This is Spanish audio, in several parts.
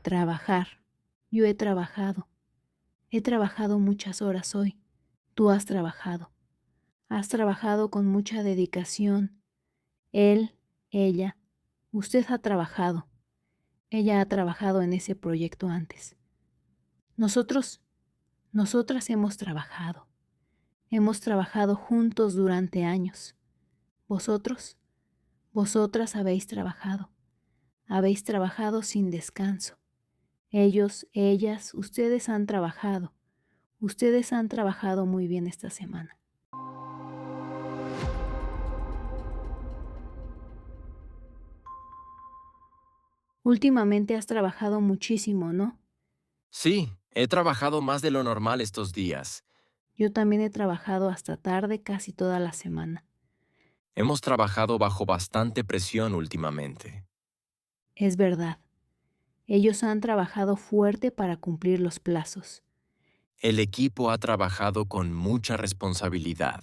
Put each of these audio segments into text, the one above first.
Trabajar. Yo he trabajado. He trabajado muchas horas hoy. Tú has trabajado. Has trabajado con mucha dedicación. Él, ella, usted ha trabajado. Ella ha trabajado en ese proyecto antes. Nosotras hemos trabajado. Hemos trabajado juntos durante años. Vosotras habéis trabajado. Habéis trabajado sin descanso. Ellos, ellas, ustedes han trabajado. Ustedes han trabajado muy bien esta semana. Últimamente has trabajado muchísimo, ¿no? Sí, he trabajado más de lo normal estos días. Yo también he trabajado hasta tarde casi toda la semana. Hemos trabajado bajo bastante presión últimamente. Es verdad. Ellos han trabajado fuerte para cumplir los plazos. El equipo ha trabajado con mucha responsabilidad.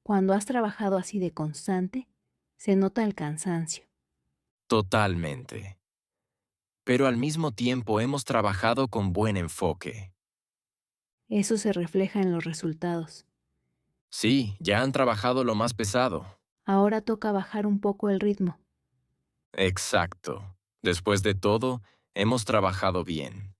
Cuando has trabajado así de constante, se nota el cansancio. Totalmente. Pero al mismo tiempo hemos trabajado con buen enfoque. Eso se refleja en los resultados. Sí, ya han trabajado lo más pesado. Ahora toca bajar un poco el ritmo. Exacto. Después de todo, hemos trabajado bien.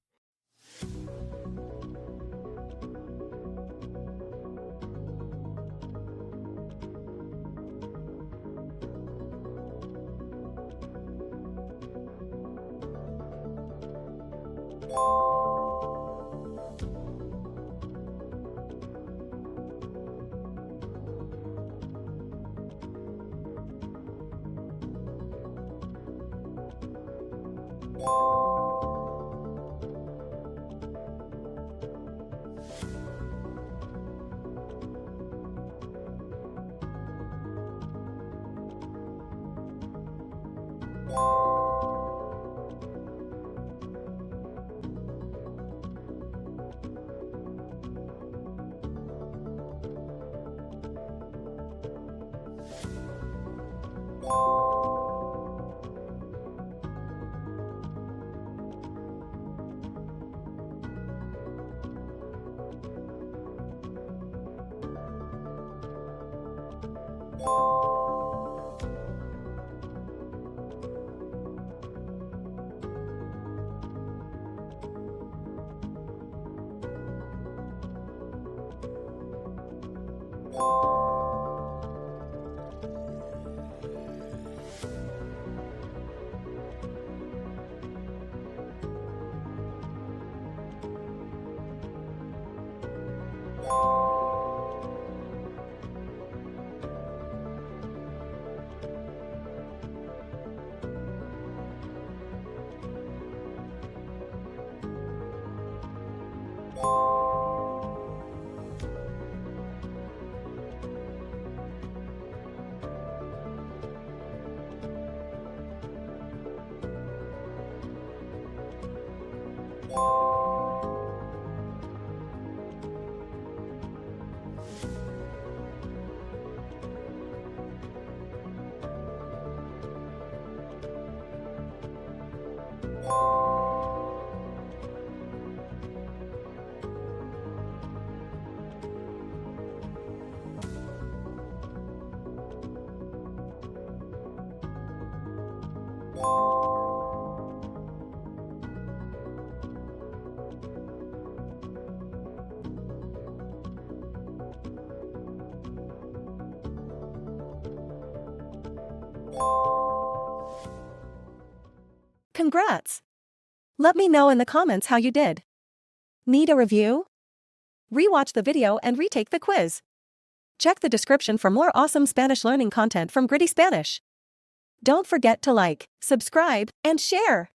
Congrats! Let me know in the comments how you did. Need a review? Rewatch the video and retake the quiz. Check the description for more awesome Spanish learning content from Gritty Spanish. Don't forget to like, subscribe, and share.